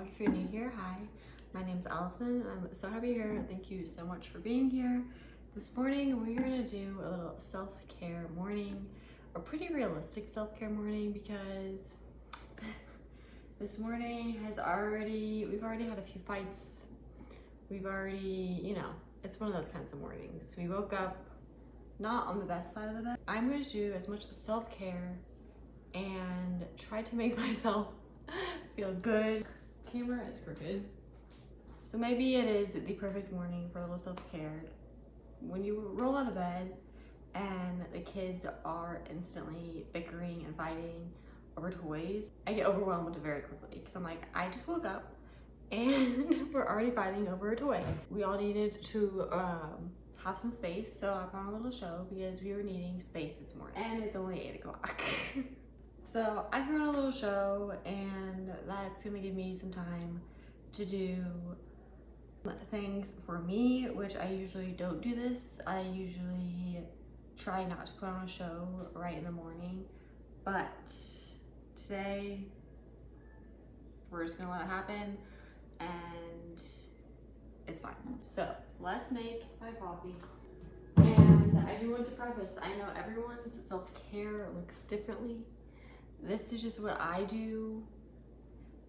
vlog. If you're new here, hi, my name is Allison and I'm so happy you're here. Thank you so much for being here. This morning we're gonna do a little self-care morning, a pretty realistic self-care morning, because this morning we've already had a few fights. We've already, it's one of those kinds of mornings. We woke up not on the best side of the bed. I'm going to do as much self-care and try to make myself feel good. Camera is crooked. So maybe it is the perfect morning for a little self-care. When you roll out of bed and the kids are instantly bickering and fighting over toys, I get overwhelmed very quickly because I'm like, I just woke up and we're already fighting over a toy. We all needed to have some space, so I put on a little show because we were needing space this morning, and it's only 8 o'clock. So I threw on a little show, and that's gonna give me some time to do things for me, which I usually don't do this. I usually try not to put on a show right in the morning, but today we're just gonna let it happen, and it's fine. So let's make my coffee. And I do want to preface, I know everyone's self-care looks differently. This is just what I do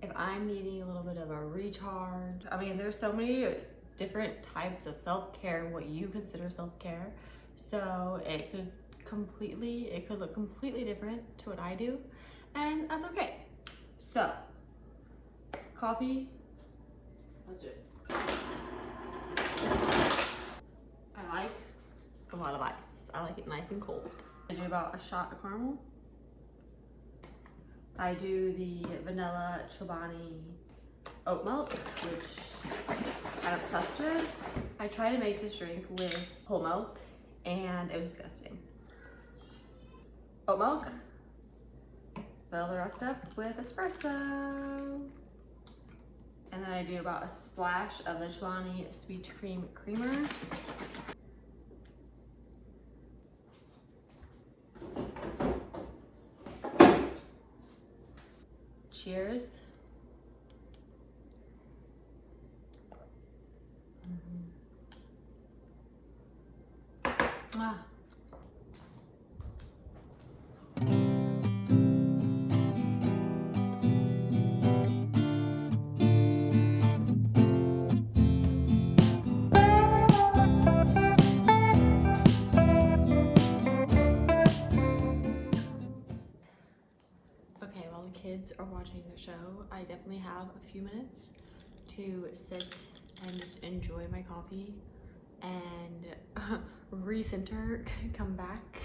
if I'm needing a little bit of a recharge. I mean, there's so many different types of self-care and what you consider self-care. So it could look completely different to what I do, and that's okay. So, coffee, let's do it. I like a lot of ice. I like it nice and cold. I do about a shot of caramel. I do the vanilla Chobani oat milk, which I'm obsessed with. I tried to make this drink with whole milk and it was disgusting. Oat milk, fill the rest up with espresso. And then I do about a splash of the Chobani sweet cream creamer. Cheers. Ah. Okay, while the kids are watching the show, I definitely have a few minutes to sit and just enjoy my coffee and recenter, come back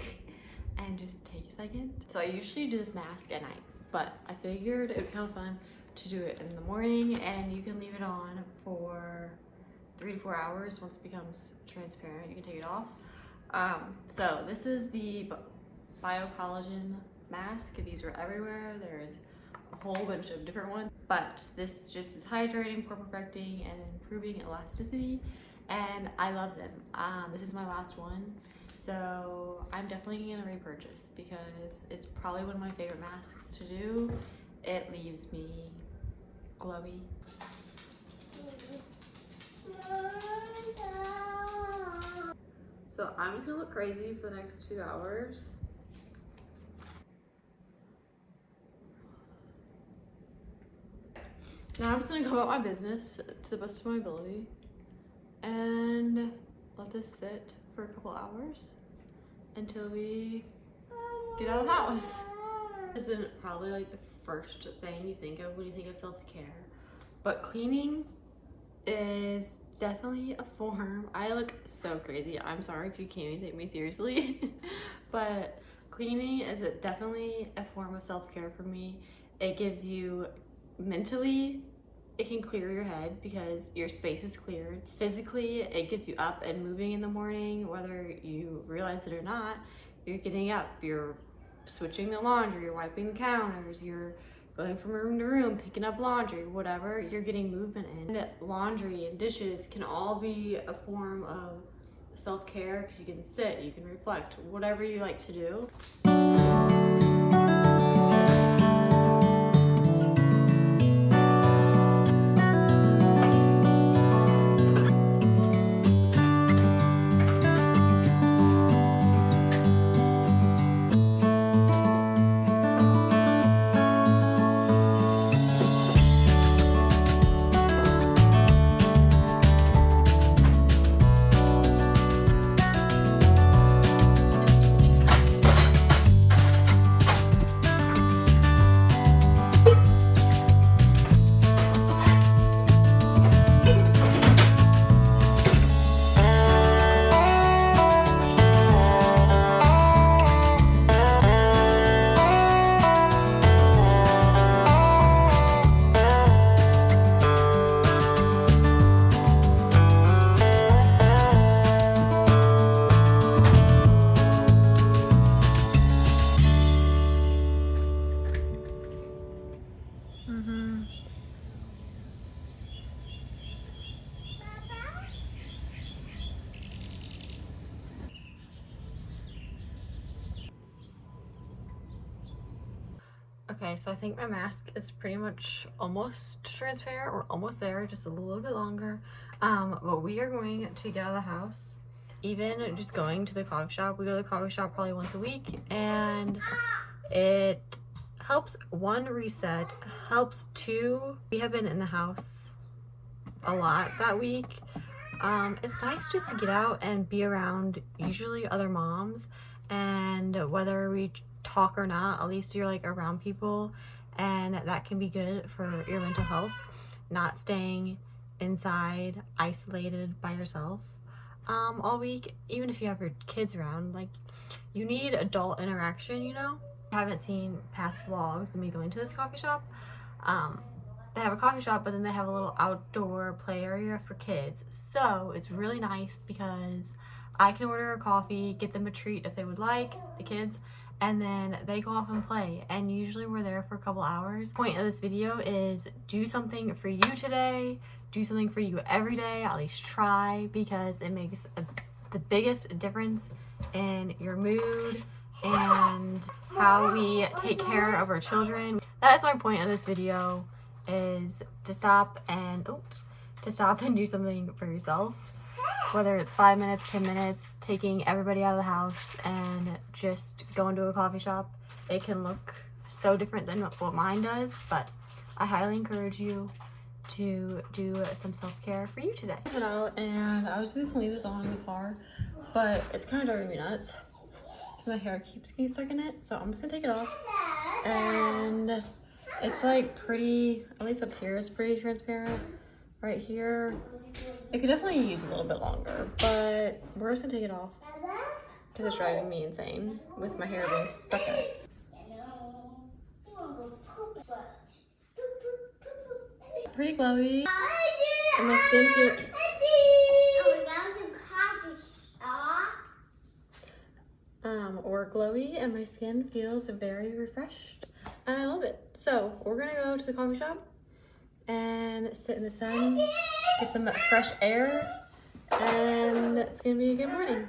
and just take a second. So I usually do this mask at night, but I figured it would be kind of fun to do it in the morning, and you can leave it on for 3 to 4 hours. Once it becomes transparent, you can take it off. So this is the biocollagen mask. These are everywhere. There's a whole bunch of different ones, but this just is hydrating, pore perfecting, and improving elasticity, and I love them. This is my last one, so I'm definitely gonna repurchase because it's probably one of my favorite masks to do. It leaves me glowy. So I'm just gonna look crazy for the next 2 hours. Now I'm just gonna go about my business to the best of my ability and let this sit for a couple hours until we get out of the house. This isn't probably like the first thing you think of when you think of self-care, but cleaning is definitely a form. I look so crazy. I'm sorry if you can't even take me seriously, but cleaning is definitely a form of self-care for me. It gives you mentally, it can clear your head because your space is cleared. Physically, it gets you up and moving in the morning, whether you realize it or not. You're getting up, you're switching the laundry, you're wiping the counters, you're going from room to room, picking up laundry, whatever, you're getting movement in. And laundry and dishes can all be a form of self-care because you can sit, you can reflect, whatever you like to do. Okay, so I think my mask is pretty much almost transparent. We're almost there, just a little bit longer. But we are going to get out of the house. Even just going to the coffee shop, we go to the coffee shop probably once a week, and it helps, one, reset, helps, two, we have been in the house a lot that week. It's nice just to get out and be around usually other moms, and whether we talk or not, at least you're like around people, and that can be good for your mental health, not staying inside isolated by yourself all week. Even if you have your kids around, like, you need adult interaction, you know. I haven't seen past vlogs of me going to this coffee shop. They have a coffee shop, but then they have a little outdoor play area for kids, so it's really nice because I can order a coffee, get them a treat if they would like, the kids, and then they go off and play, and usually we're there for a couple hours. The point of this video is do something for you today, do something for you every day, at least try, because it makes the biggest difference in your mood and how we take care of our children. That is my point of this video, is to stop and do something for yourself. Whether it's 5 minutes, 10 minutes, taking everybody out of the house and just going to a coffee shop. It can look so different than what mine does, but I highly encourage you to do some self-care for you today. And I was just gonna leave this on in the car, but it's kind of driving me nuts because my hair keeps getting stuck in it. So I'm just gonna take it off, and it's like pretty, at least up here, it's pretty transparent. Right here, it could definitely use a little bit longer, but we're just gonna take it off because it's driving me insane with my hair being stuck in it. Pretty glowy, and my skin feels or glowy, and my skin feels very refreshed, and I love it. So we're gonna go to the coffee shop and sit in the sun, get some fresh air, and it's gonna be a good morning.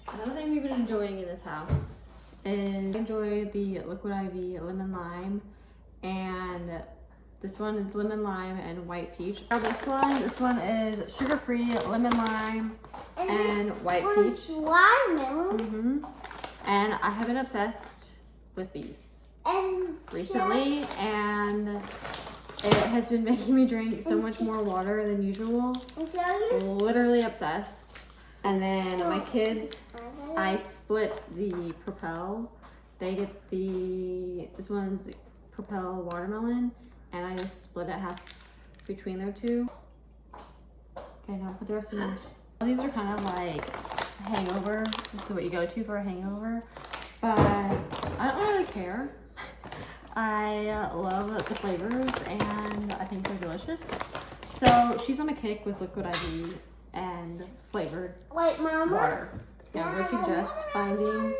Another thing we've been enjoying in this house is I enjoy the Liquid IV lemon lime, and this one is lemon lime and white peach. Now this one is sugar-free lemon lime and white peach. And I have been obsessed with these recently, and it has been making me drink so much more water than usual. Literally obsessed. And then my kids, I split the Propel. They get this one's Propel watermelon, and I just split it half between their two. Okay, now put the rest of them. These are kind of like hangover. This is what you go to for a hangover, but I don't really care. I love the flavors and I think they're delicious. So she's on a kick with Liquid IV and flavored water. And I would suggest finding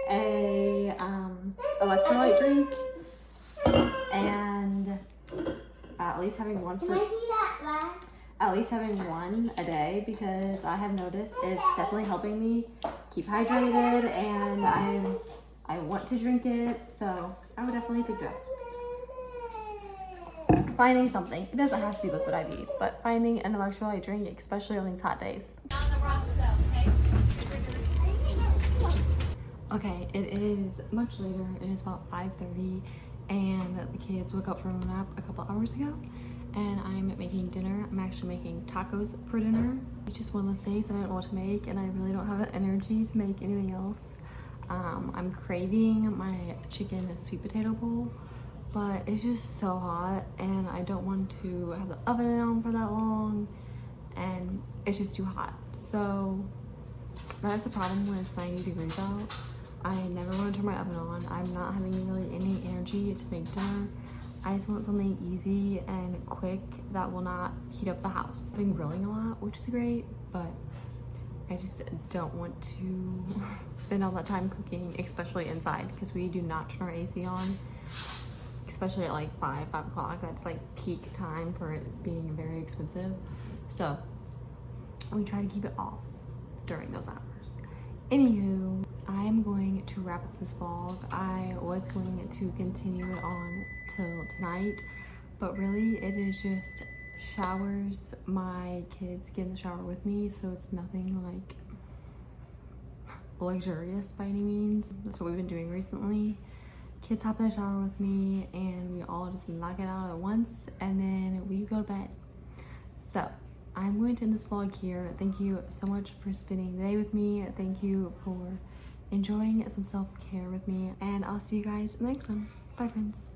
a electrolyte drink and at least having one a day, because I have noticed it's definitely helping me keep hydrated, and I want to drink it, so I would definitely suggest finding something. It doesn't have to be Liquid IV, but finding an electrolyte drink, especially on these hot days. Okay, it is much later. It is about 5:30, and the kids woke up from a nap a couple hours ago, and I'm making dinner. I'm actually making tacos for dinner. It's just one of those days that I don't know what to make, and I really don't have the energy to make anything else. I'm craving my chicken sweet potato bowl, but it's just so hot, and I don't want to have the oven on for that long, and it's just too hot. So that's the problem when it's 90 degrees out. I never want to turn my oven on. I'm not having really any energy to make dinner. I just want something easy and quick that will not heat up the house. I've been grilling a lot, which is great, but I just don't want to spend all that time cooking, especially inside, because we do not turn our AC on, especially at like 5 o'clock. That's like peak time for it being very expensive. So we try to keep it off during those hours. Anywho, I I'm going to wrap up this vlog. I was going to continue it on till tonight, but really it is just showers. My kids get in the shower with me, so it's nothing like luxurious by any means. That's what we've been doing recently. Kids hop in the shower with me and we all just knock it out at once, and then we go to bed. So I'm going to end this vlog here. Thank you so much for spending the day with me. Thank you for enjoying some self-care with me, and I'll see you guys in the next one. Bye, friends.